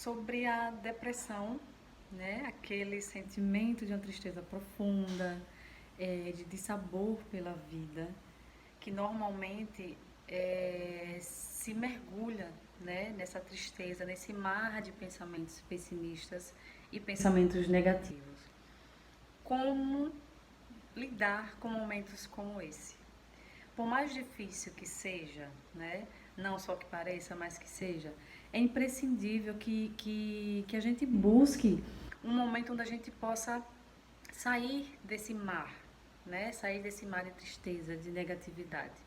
sobre a depressão, né? Aquele sentimento de uma tristeza profunda, de dissabor pela vida, que normalmente se mergulha, né, nessa tristeza, nesse mar de pensamentos pessimistas e pensamentos negativos. Como lidar com momentos como esse? Por mais difícil que seja, né, não só que pareça, mas que seja, é imprescindível que a gente busque um momento onde a gente possa sair desse mar, né, sair desse mar de tristeza, de negatividade.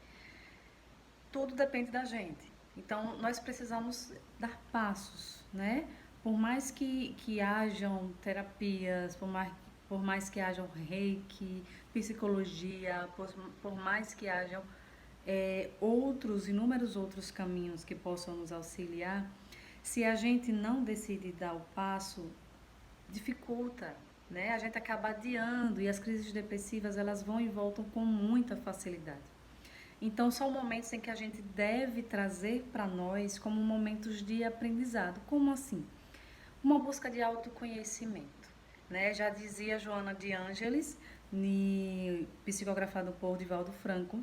Tudo depende da gente. Então, nós precisamos dar passos, né? Por mais que hajam terapias, por mais que hajam reiki, psicologia, por mais que hajam inúmeros outros caminhos que possam nos auxiliar, se a gente não decide dar o passo, dificulta, né? A gente acaba adiando e as crises depressivas elas vão e voltam com muita facilidade. Então, são momentos em que a gente deve trazer para nós como momentos de aprendizado. Como assim? Uma busca de autoconhecimento. Né? Já dizia Joana de Ângeles, psicografada por Divaldo Franco,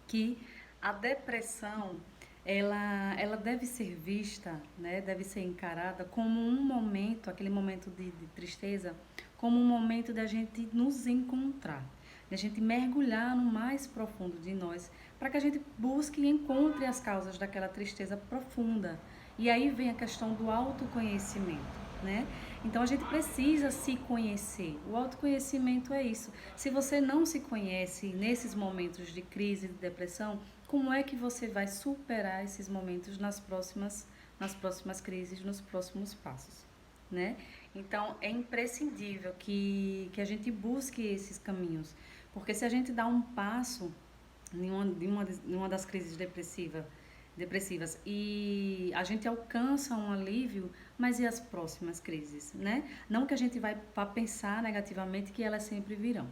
que a depressão ela deve ser vista, né? Deve ser encarada como um momento, aquele momento de tristeza, como um momento de a gente nos encontrar, de a gente mergulhar no mais profundo de nós, para que a gente busque e encontre as causas daquela tristeza profunda. E aí vem a questão do autoconhecimento. Né? Então a gente precisa se conhecer. O autoconhecimento é isso. Se você não se conhece nesses momentos de crise, de depressão, como é que você vai superar esses momentos nas próximas crises, nos próximos passos, né? Então é imprescindível que a gente busque esses caminhos, porque se a gente dá um passo em uma das crises depressivas e a gente alcança um alívio, mas e as próximas crises, né? Não que a gente vá pensar negativamente que elas sempre virão,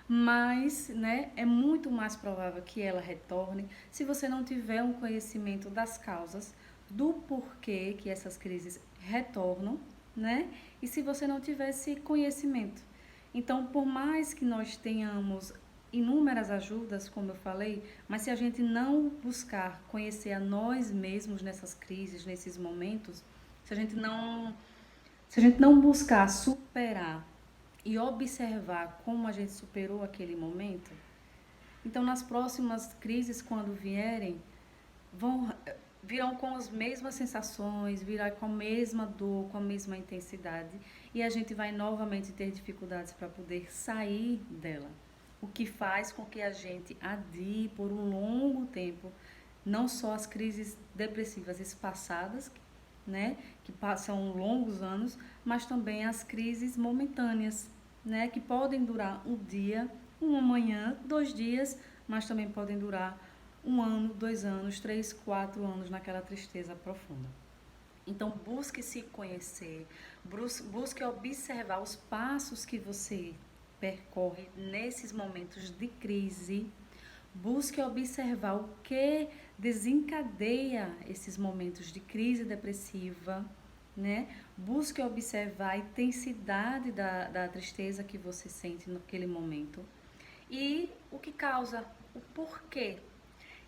mas, né, é muito mais provável que ela retorne se você não tiver um conhecimento das causas, do porquê que essas crises retornam, né? E se você não tiver esse conhecimento. Então, por mais que nós tenhamos inúmeras ajudas, como eu falei, mas se a gente não buscar conhecer a nós mesmos nessas crises, nesses momentos, se a gente não, se a gente não buscar superar e observar como a gente superou aquele momento, então nas próximas crises, quando vierem, vão virão com as mesmas sensações, virá com a mesma dor, com a mesma intensidade, e a gente vai novamente ter dificuldades para poder sair dela. O que faz com que a gente adie por um longo tempo, não só as crises depressivas espaçadas, né, que passam longos anos, mas também as crises momentâneas, né, que podem durar um dia, uma manhã, 2 dias, mas também podem durar 1 ano, 2 anos, 3, 4 anos naquela tristeza profunda. Então, busque se conhecer, busque observar os passos que você percorre nesses momentos de crise. Busque observar o que desencadeia esses momentos de crise depressiva, né? Busque observar a intensidade da tristeza que você sente naquele momento e o que causa, o porquê.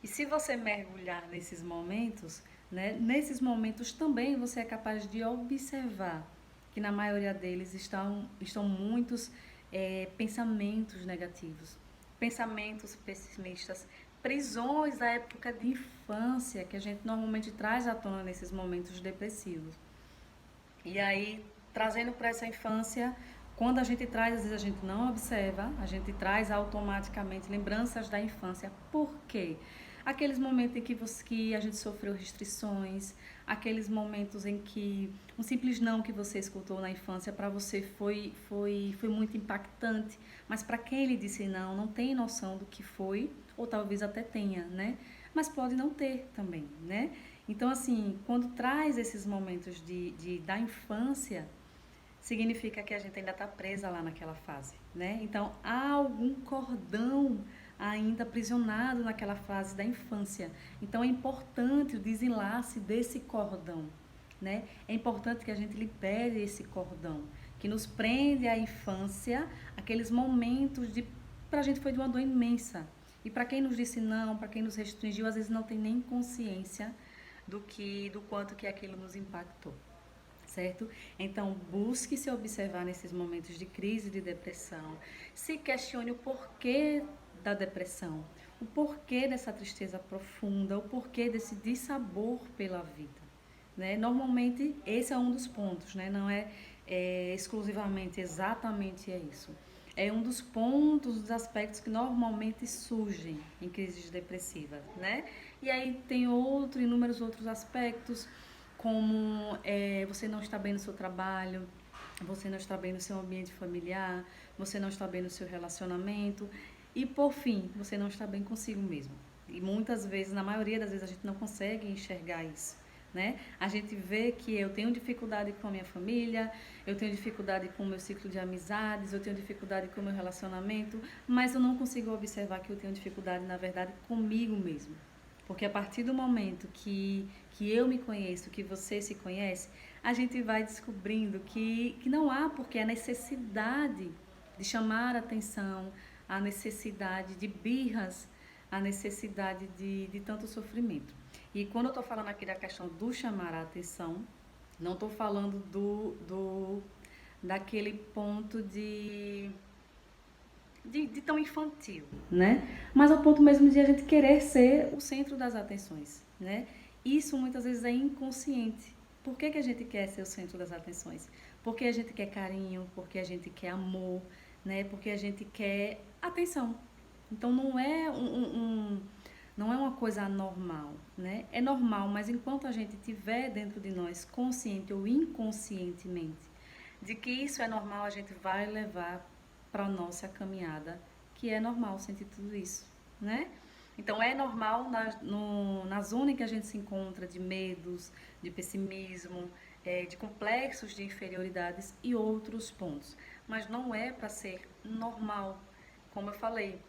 E se você mergulhar nesses momentos, né, nesses momentos também você é capaz de observar que na maioria deles estão muitos pensamentos negativos, pensamentos pessimistas, prisões da época de infância que a gente normalmente traz à tona nesses momentos depressivos. E aí, trazendo para essa infância, quando a gente traz, às vezes a gente não observa, a gente traz automaticamente lembranças da infância. Por quê? Aqueles momentos em que a gente sofreu restrições, aqueles momentos em que um simples não que você escutou na infância para você foi muito impactante, mas para quem ele disse não, não tem noção do que foi, ou talvez até tenha, né? Mas pode não ter também, né? Então, assim, quando traz esses momentos da infância, significa que a gente ainda está presa lá naquela fase, né? Então, há algum cordão ainda aprisionado naquela fase da infância. Então, é importante o desenlace desse cordão. né? É importante que a gente libere esse cordão que nos prende à infância, aqueles momentos de pra gente foi de uma dor imensa. E para quem nos disse não, para quem nos restringiu, às vezes não tem nem consciência do quanto que aquilo nos impactou, certo? Então, busque se observar nesses momentos de crise, de depressão. Se questione o porquê da depressão, o porquê dessa tristeza profunda, o porquê desse dissabor pela vida, né? Normalmente, esse é um dos pontos, né? Não é exclusivamente, exatamente é isso. É um dos pontos, dos aspectos que normalmente surgem em crises depressivas, né? E aí tem inúmeros outros aspectos, como você não está bem no seu trabalho, você não está bem no seu ambiente familiar, você não está bem no seu relacionamento e, por fim, você não está bem consigo mesmo. E muitas vezes, na maioria das vezes, a gente não consegue enxergar isso, né? A gente vê que eu tenho dificuldade com a minha família, eu tenho dificuldade com o meu ciclo de amizades, eu tenho dificuldade com o meu relacionamento, mas eu não consigo observar que eu tenho dificuldade, na verdade, comigo mesmo. Porque a partir do momento que eu me conheço, que você se conhece, a gente vai descobrindo que não há porque a necessidade de chamar a atenção, a necessidade de birras, a necessidade de tanto sofrimento. E quando eu estou falando aqui da questão do chamar a atenção, não estou falando daquele ponto de tão infantil, né? Mas ao ponto mesmo de a gente querer ser o centro das atenções, né? Isso muitas vezes é inconsciente. Por que a gente quer ser o centro das atenções? Porque a gente quer carinho, porque a gente quer amor, né? Porque a gente quer atenção. Então não é uma coisa anormal, né? É normal, mas enquanto a gente tiver dentro de nós, consciente ou inconscientemente, de que isso é normal, a gente vai levar para a nossa caminhada, que é normal sentir tudo isso, né? Então é normal na zona em que a gente se encontra de medos, de pessimismo, de complexos de inferioridades e outros pontos. Mas não é para ser normal, como eu falei.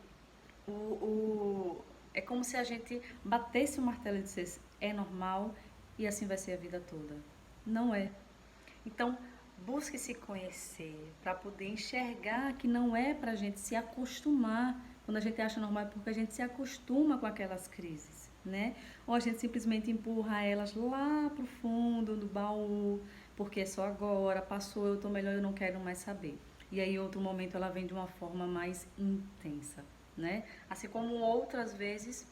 É como se a gente batesse o martelo e dissesse é normal e assim vai ser a vida toda. Não é. Então, busque se conhecer para poder enxergar que não é para a gente se acostumar. Quando a gente acha normal é porque a gente se acostuma com aquelas crises, né? Ou a gente simplesmente empurra elas lá pro fundo do baú, porque é só agora, passou, eu tô melhor, eu não quero mais saber. E aí, em outro momento, ela vem de uma forma mais intensa, né? Assim como outras vezes,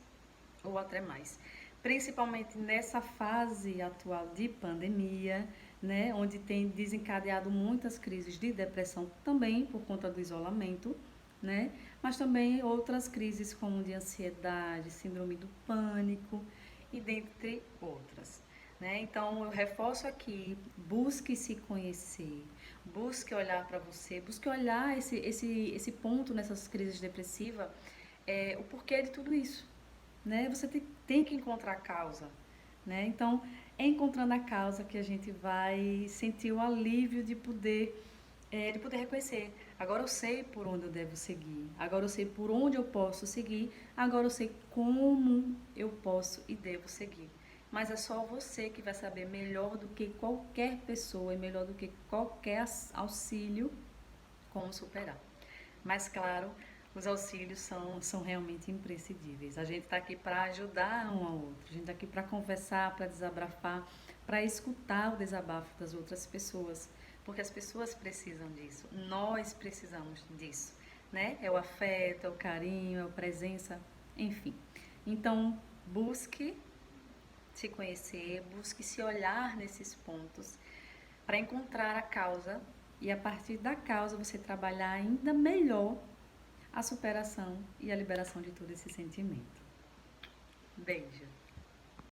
ou até mais. Principalmente nessa fase atual de pandemia, né, onde tem desencadeado muitas crises de depressão também por conta do isolamento, né, mas também outras crises como de ansiedade, síndrome do pânico e dentre outras. Né? Então, eu reforço aqui, busque se conhecer, busque olhar para você, busque olhar esse ponto nessas crises depressivas, o porquê de tudo isso, né? Você tem que encontrar a causa, né? Então, é encontrando a causa que a gente vai sentir o alívio de poder reconhecer. Agora eu sei por onde eu devo seguir, agora eu sei por onde eu posso seguir, agora eu sei como eu posso e devo seguir. Mas é só você que vai saber melhor do que qualquer pessoa e melhor do que qualquer auxílio como superar. Mas, claro, os auxílios são realmente imprescindíveis. A gente está aqui para ajudar um ao outro, a gente está aqui para conversar, para desabafar, para escutar o desabafo das outras pessoas, porque as pessoas precisam disso, nós precisamos disso, né? É o afeto, é o carinho, é a presença, enfim. Então, busque se conhecer, busque se olhar nesses pontos para encontrar a causa e a partir da causa você trabalhar ainda melhor a superação e a liberação de todo esse sentimento. Beijo!